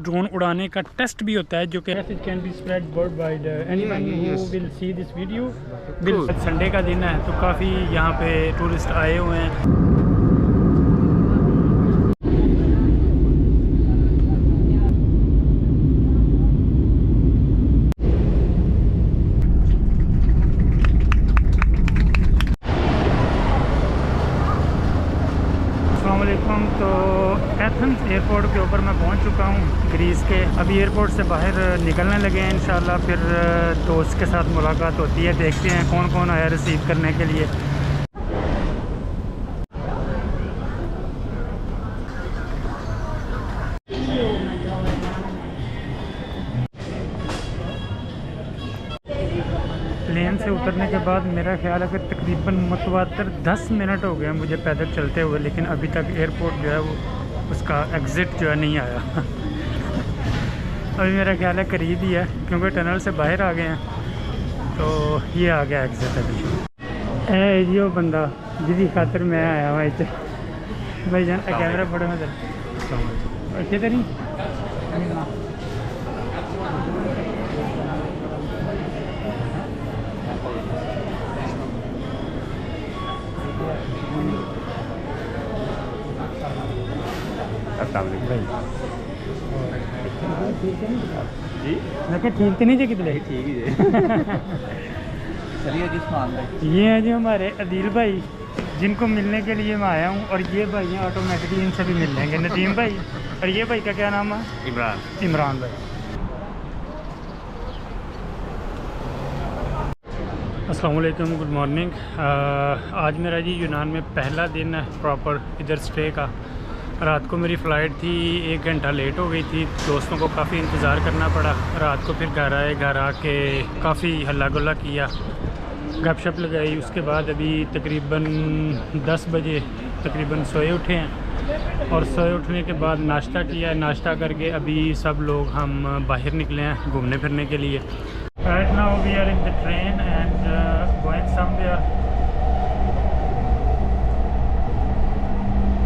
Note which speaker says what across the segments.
Speaker 1: Drone उड़ाने का test भी होता है जो कि can be spread world wide. Anyone who will see this video will. Sunday का दिन है तो काफ़ी यहाँ पे टूरिस्ट आए हुए हैं। तो एथेंस एयरपोर्ट के ऊपर मैं पहुंच चुका हूं ग्रीस के। अभी एयरपोर्ट से बाहर निकलने लगे हैं इंशाल्लाह। फिर दोस्त के साथ मुलाकात होती है, देखते हैं कौन कौन आया रिसीव करने के लिए। प्लेन से उतरने के बाद मेरा ख्याल है कि तकरीबन मतवातर 10 मिनट हो गए मुझे पैदल चलते हुए, लेकिन अभी तक एयरपोर्ट जो है वो उसका एग्ज़िट जो है नहीं आया। अभी मेरा ख्याल है करीब ही है क्योंकि टनल से बाहर आ गए हैं। तो ये आ गया एग्ज़िट अभी। ए जो बंदा जिसकी खातर मैं आया हुआ इतने भाई जान कैमरा फोटो में अच्छे तो नहीं।
Speaker 2: जी
Speaker 1: मैं क्या ठीक तो नहीं थे कितने
Speaker 2: ठीक ही चलिए जिस मान
Speaker 1: ये है जी हमारे अदील भाई जिनको मिलने के लिए मैं आया हूँ। और ये भाई हैं ऑटोमेटिकली इनसे भी मिल लेंगे, नदीम भाई। और ये भाई का क्या नाम है? इमरान भाई। अस्सलाम वालेकुम, गुड मॉर्निंग। आज मेरा जी यूनान में पहला दिन है प्रॉपर इधर स्टे का। रात को मेरी फ़्लाइट थी, 1 घंटा लेट हो गई थी। दोस्तों को काफ़ी इंतज़ार करना पड़ा। रात को फिर घर आए, घर आके काफ़ी हल्ला गुल्ला किया, गपशप लगाई। उसके बाद अभी तकरीबन 10 बजे तकरीबन सोए उठे हैं। और सोए उठने के बाद नाश्ता किया। नाश्ता करके अभी सब लोग हम बाहर निकले हैं घूमने फिरने के लिए। Right now we are in the train and going somewhere.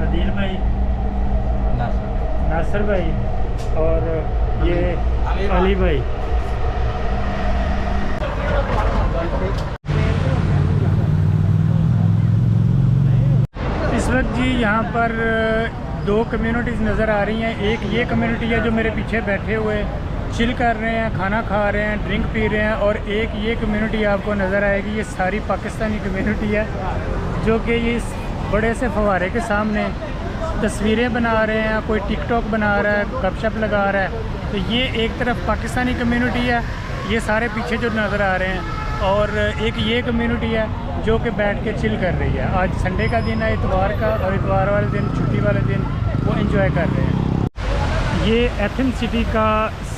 Speaker 1: Adeel भाई, नासिर भाई और ये अली भाई। इस वक्त जी यहाँ पर 2 कम्युनिटीज़ नज़र आ रही हैं। एक ये कम्युनिटी है जो मेरे पीछे बैठे हुए चिल कर रहे हैं, खाना खा रहे हैं, ड्रिंक पी रहे हैं। और एक ये कम्युनिटी आपको नज़र आएगी, ये सारी पाकिस्तानी कम्युनिटी है जो कि ये इस बड़े से फव्वारे के सामने तस्वीरें बना रहे हैं, कोई टिकटॉक बना रहा है, गपशप लगा रहा है। तो ये एक तरफ पाकिस्तानी कम्युनिटी है, ये सारे पीछे जो नज़र आ रहे हैं। और एक ये कम्युनिटी है जो कि बैठ के चिल कर रही है। आज संडे का दिन है, इतवार का, और इतवार वाले दिन, छुट्टी वाले दिन वो एंजॉय कर रहे हैं। ये एथेंस सिटी का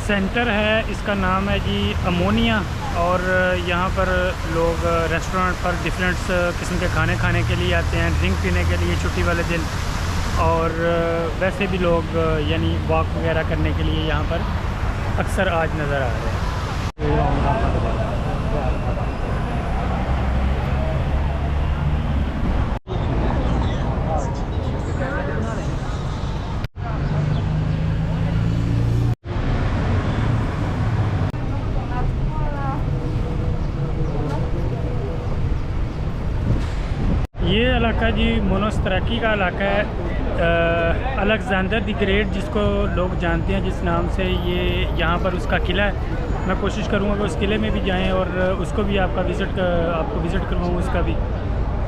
Speaker 1: सेंटर है, इसका नाम है जी अमोनिया। और यहाँ पर लोग रेस्टोरेंट पर डिफरेंट किस्म के खाने खाने के लिए आते हैं, ड्रिंक पीने के लिए छुट्टी वाले दिन। और वैसे भी लोग यानी वॉक वगैरह करने के लिए यहाँ पर अक्सर आज नज़र आ रहे हैं। ये इलाका जी मोनोस्तराकी का इलाका है। अलेक्जेंडर द ग्रेट जिसको लोग जानते हैं जिस नाम से, ये यहाँ पर उसका किला है। मैं कोशिश करूँगा कि उस किले में भी जाएं और उसको भी आपको विज़िट करवाऊँ उसका भी।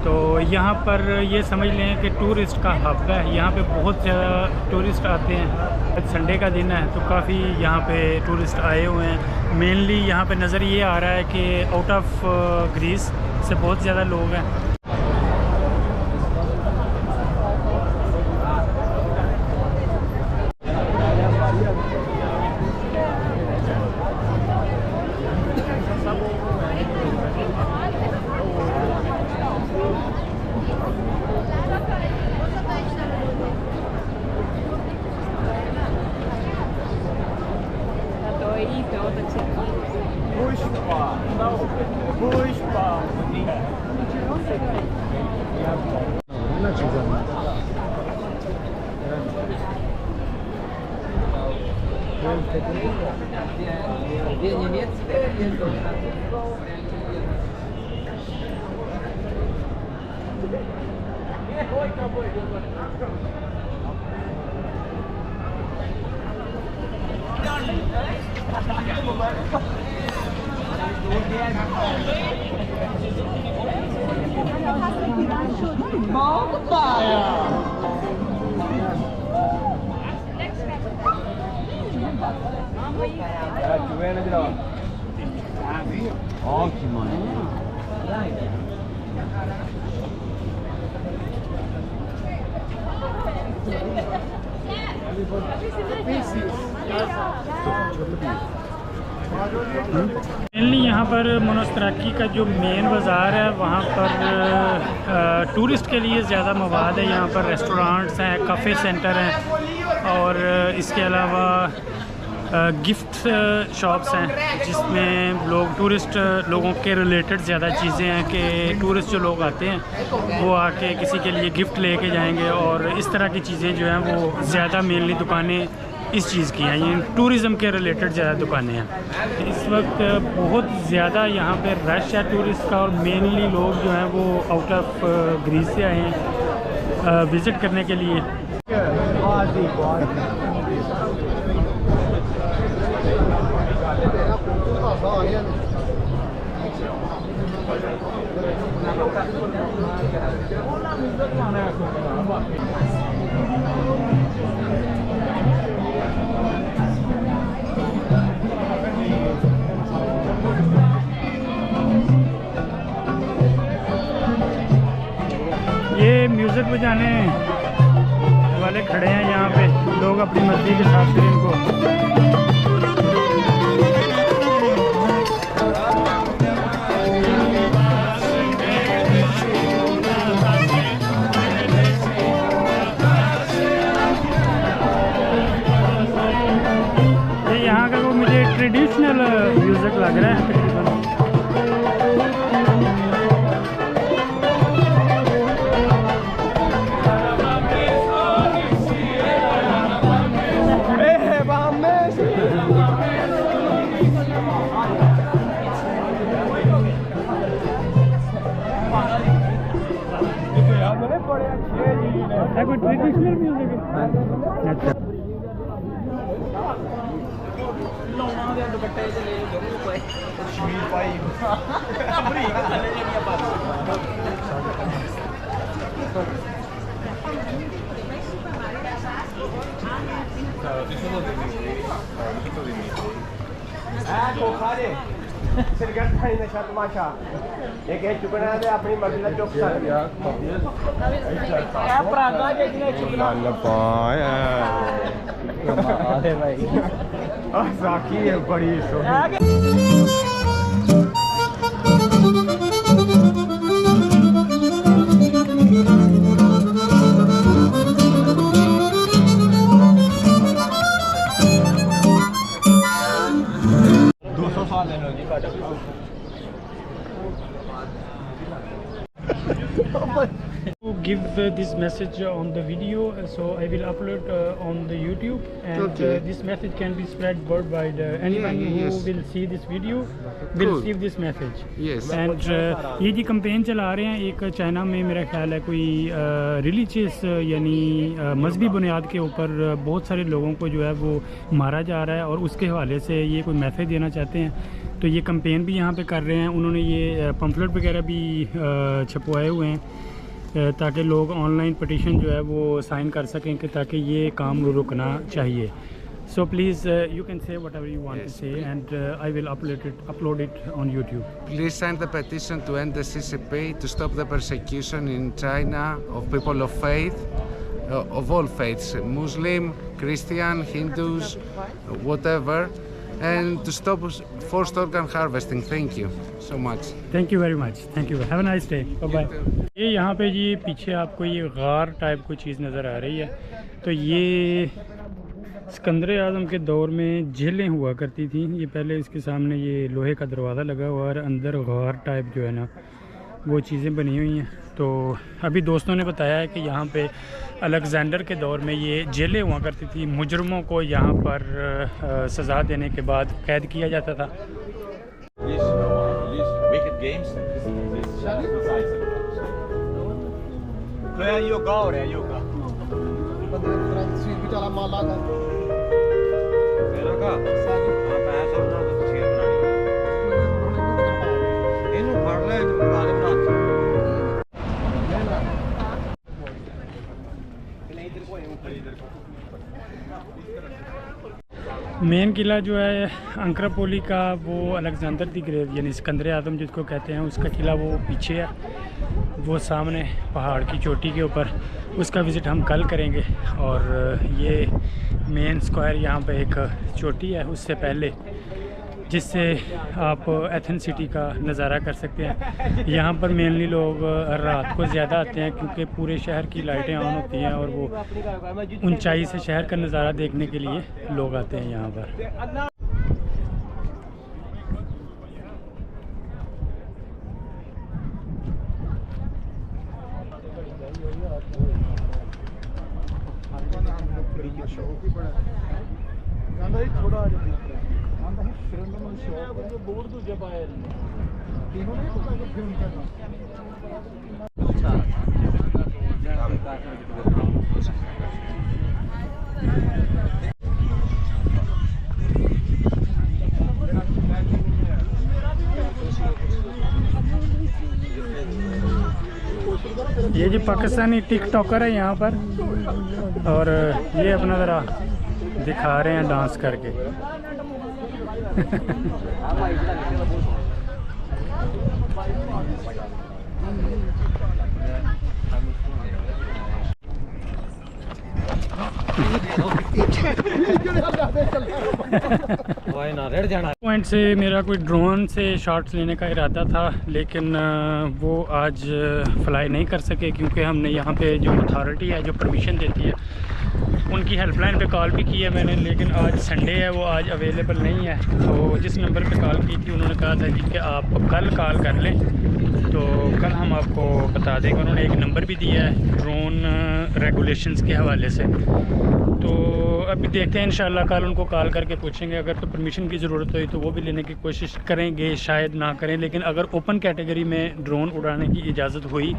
Speaker 1: तो यहाँ पर ये समझ लें कि टूरिस्ट का हब है। यहाँ पे बहुत ज़्यादा टूरिस्ट आते हैं। आज संडे का दिन है तो काफ़ी यहाँ पे टूरिस्ट आए हुए हैं। मेनली यहाँ पे नज़र ये आ रहा है कि आउट ऑफ ग्रीस से बहुत ज़्यादा लोग हैं। मेनली यहाँ पर मोनस्तराकी का जो मेन बाज़ार है वहाँ पर टूरिस्ट के लिए ज़्यादा मवाद है। यहाँ पर रेस्टोरेंट्स हैं, काफ़े सेंटर हैं और इसके अलावा गिफ्ट शॉप्स हैं जिसमें लोग टूरिस्ट लोगों के रिलेटेड ज़्यादा चीज़ें हैं कि टूरिस्ट जो लोग आते हैं वो आके किसी के लिए गिफ्ट लेके जाएंगे और इस तरह की चीज़ें जो हैं वो ज़्यादा मेनली दुकानें इस चीज़ की हैं। ये टूरिज़म के रिलेटेड ज़्यादा दुकानें हैं। इस वक्त बहुत ज़्यादा यहाँ पे रश है टूरिस्ट का और मेनली लोग जो हैं वो आउट ऑफ ग्रीस से आए हैं विज़िट करने के लिए। ये म्यूज़िक बजाने वाले खड़े हैं यहाँ पे, लोग अपनी मर्जी के हिसाब से इनको यहाँ का वो मुझे ट्रेडिशनल म्यूज़िक लग रहा है तकरीबन। कोई ट्रेडिशनल म्यूज़िक है। अच्छा
Speaker 3: अपनी मर्जी का चुप साकी है बड़ी
Speaker 1: to give this message on the video, so I will upload on the YouTube, and
Speaker 3: Okay.
Speaker 1: this message can be spread worldwide. Anyone
Speaker 3: yes.
Speaker 1: who will see this video will
Speaker 3: Cool.
Speaker 1: receive this message.
Speaker 3: Yes.
Speaker 1: And ये जी campaign चला रहे हैं एक China में, मेरा ख्याल है कोई रिलीजियस यानी मजहबी बुनियाद के ऊपर बहुत सारे लोगों को जो है वो मारा जा रहा है और उसके हवाले से ये कोई मैसेज देना चाहते हैं। तो ये कैंपेन भी यहाँ पे कर रहे हैं। उन्होंने ये पम्फलेट वगैरह भी छपवाए हुए हैं ताकि लोग ऑनलाइन पटिशन जो है वो साइन कर सकें कि ताकि ये काम रुकना चाहिए। So please you can say whatever you want to say, and I will upload it on YouTube.
Speaker 4: Please sign the petition to end the CCP, to stop the persecution in China of people of faith, of all faiths, Muslim, Christian, Hindus, whatever, and to stop forced organ harvesting. Thank you so much.
Speaker 1: Thank you very much. Thank you. Have a nice day. Bye bye. ये यहाँ पे जी पीछे आपको ये गार type कोई चीज़ नज़र आ रही है। तो ये सिकंदर आज़म के दौर में जेलें हुआ करती थी। ये पहले इसके सामने ये लोहे का दरवाज़ा लगा हुआ है और अंदर गार टाइप जो है ना वो चीज़ें बनी हुई हैं। तो अभी दोस्तों ने बताया है कि यहाँ पे अलेक्जेंडर के दौर में ये जेलें हुआ करती थी, मुजरमों को यहाँ पर सज़ा देने के बाद कैद किया जाता था। मेन किला जो है अंक्रापोली का, वो अलेक्जेंडर दी ग्रेव यानी सिकंदर आज़म जिसको कहते हैं, उसका किला वो पीछे है, वो सामने पहाड़ की चोटी के ऊपर। उसका विज़िट हम कल करेंगे। और ये मेन स्क्वायर यहाँ पे एक चोटी है उससे पहले, जिससे आप एथेंस सिटी का नज़ारा कर सकते हैं। यहाँ पर मेनली लोग रात को ज़्यादा आते हैं क्योंकि पूरे शहर की लाइटें ऑन होती हैं और वो ऊंचाई से शहर का नज़ारा देखने के लिए लोग आते हैं यहाँ पर। ये जो पाकिस्तानी टिकटॉकर है यहाँ पर, और ये अपना ज़रा दिखा रहे हैं डांस करके। पॉइंट से मेरा कोई ड्रोन से शॉट्स लेने का इरादा था, लेकिन वो आज फ्लाई नहीं कर सके क्योंकि हमने यहाँ पे जो अथॉरिटी है जो परमिशन देती है उनकी हेल्पलाइन पे कॉल भी की है मैंने, लेकिन आज संडे है, वो आज अवेलेबल नहीं है। तो जिस नंबर पे कॉल की थी उन्होंने कहा था जी कि आप कल कॉल कर लें, तो कल हम आपको बता देंगे। उन्होंने एक नंबर भी दिया है ड्रोन रेगुलेशंस के हवाले से। तो अभी देखते हैं, इंशाल्लाह कल उनको कॉल करके पूछेंगे। अगर तो परमिशन की ज़रूरत हुई तो वो भी लेने की कोशिश करेंगे, शायद ना करें, लेकिन अगर ओपन कैटेगरी में ड्रोन उड़ाने की इजाज़त हुई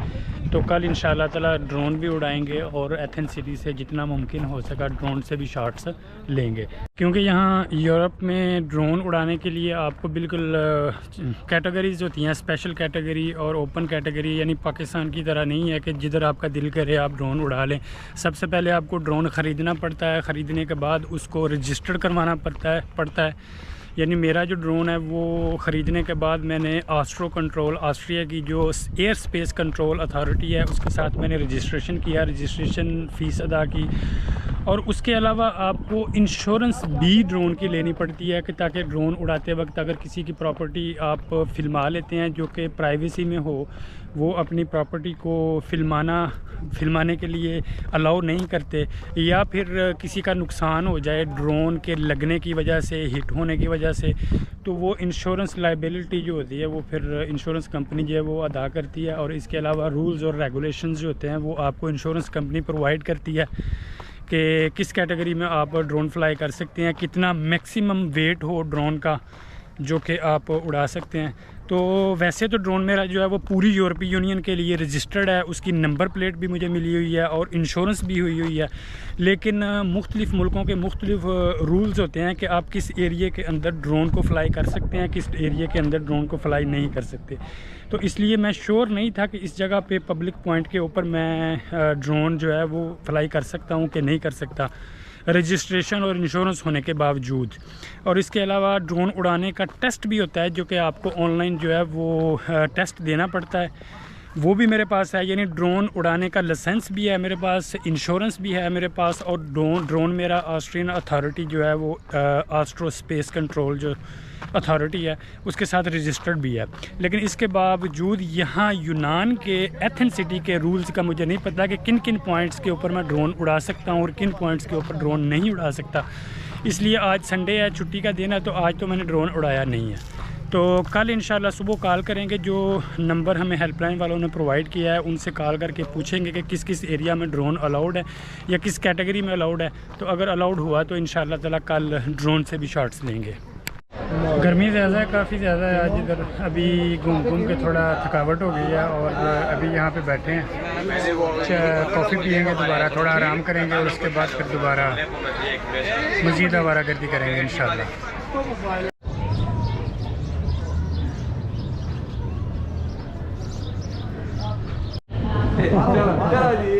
Speaker 1: तो कल इंशाल्लाह ताला ड्रोन भी उड़ाएंगे और एथेंस सिटी से जितना मुमकिन हो सका ड्रोन से भी शॉट्स लेंगे। क्योंकि यहाँ यूरोप में ड्रोन उड़ाने के लिए आपको बिल्कुल कैटेगरीज होती हैं, स्पेशल कैटेगरी और ओपन कैटेगरी, यानी पाकिस्तान की तरह नहीं है कि जिधर आपका दिल करे आप ड्रोन उड़ा लें। सबसे पहले आपको ड्रोन ख़रीदना पड़ता है, ख़रीदने के बाद उसको रजिस्टर्ड करवाना पड़ता है। यानी मेरा जो ड्रोन है वो ख़रीदने के बाद मैंने ऑस्ट्रो कंट्रोल, ऑस्ट्रिया की जो एयर स्पेस कंट्रोल अथॉरिटी है उसके साथ मैंने रजिस्ट्रेशन किया, रजिस्ट्रेशन फ़ीस अदा की। और उसके अलावा आपको इंश्योरेंस भी ड्रोन की लेनी पड़ती है कि ताकि ड्रोन उड़ाते वक्त अगर किसी की प्रॉपर्टी आप फिल्मा लेते हैं जो कि प्राइवेसी में हो, वो अपनी प्रॉपर्टी को फिल्माने के लिए अलाउ नहीं करते, या फिर किसी का नुकसान हो जाए ड्रोन के लगने की वजह से, हिट होने की वजह से, तो वो इंश्योरेंस लाइबिलिटी जो होती है वो फिर इंश्योरेंस कंपनी जो है वो अदा करती है। और इसके अलावा रूल्स और रेगुलेशंस जो होते हैं वो आपको इंश्योरेंस कंपनी प्रोवाइड करती है कि किस कैटेगरी में आप ड्रोन फ्लाई कर सकते हैं, कितना मैक्सिमम वेट हो ड्रोन का जो कि आप उड़ा सकते हैं। तो वैसे तो ड्रोन मेरा जो है वो पूरी यूरोपीय यूनियन के लिए रजिस्टर्ड है, उसकी नंबर प्लेट भी मुझे मिली हुई है और इंश्योरेंस भी हुई है, लेकिन मुख्तलिफ़ मुल्कों के मुख्तलिफ रूल्स होते हैं कि आप किस एरिए के अंदर ड्रोन को फ्लाई कर सकते हैं, किस एरिए के अंदर ड्रोन को फ्लाई नहीं कर सकते। तो इसलिए मैं श्योर नहीं था कि इस जगह पे पब्लिक पॉइंट के ऊपर मैं ड्रोन जो है वो फ्लाई कर सकता हूँ कि नहीं कर सकता, रजिस्ट्रेशन और इंश्योरेंस होने के बावजूद। और इसके अलावा ड्रोन उड़ाने का टेस्ट भी होता है जो कि आपको ऑनलाइन जो है वो टेस्ट देना पड़ता है, वो भी मेरे पास है। यानी ड्रोन उड़ाने का लाइसेंस भी है मेरे पास, इंश्योरेंस भी है मेरे पास, और ड्रोन मेरा ऑस्ट्रियन अथॉरिटी जो है वो ऑस्ट्रो स्पेस कंट्रोल जो अथॉरिटी है उसके साथ रजिस्टर्ड भी है। लेकिन इसके बावजूद यहाँ यूनान के एथेंस सिटी के रूल्स का मुझे नहीं पता कि किन किन पॉइंट्स के ऊपर मैं ड्रोन उड़ा सकता हूँ और किन पॉइंट्स के ऊपर ड्रोन नहीं उड़ा सकता। इसलिए आज संडे है, छुट्टी का दिन है, तो आज तो मैंने ड्रोन उड़ाया नहीं है। तो कल इंशाल्लाह सुबह कॉल करेंगे। जो नंबर हमें हेल्पलाइन वालों ने प्रोवाइड किया है उनसे कॉल करके पूछेंगे कि किस किस एरिया में ड्रोन अलाउड है या किस कैटेगरी में अलाउड है। तो अगर अलाउड हुआ तो इंशाल्लाह ताला कल ड्रोन से भी शॉट्स लेंगे। गर्मी ज़्यादा है, काफ़ी ज़्यादा है आज इधर। अभी घूम घूम के थोड़ा थकावट हो गई है और अभी यहाँ पे बैठे हैं, कॉफ़ी पियेंगे, दोबारा थोड़ा आराम करेंगे और उसके बाद फिर दोबारा मज़ीद आवारागर्दी करेंगे इंशाल्लाह।
Speaker 2: चलो जी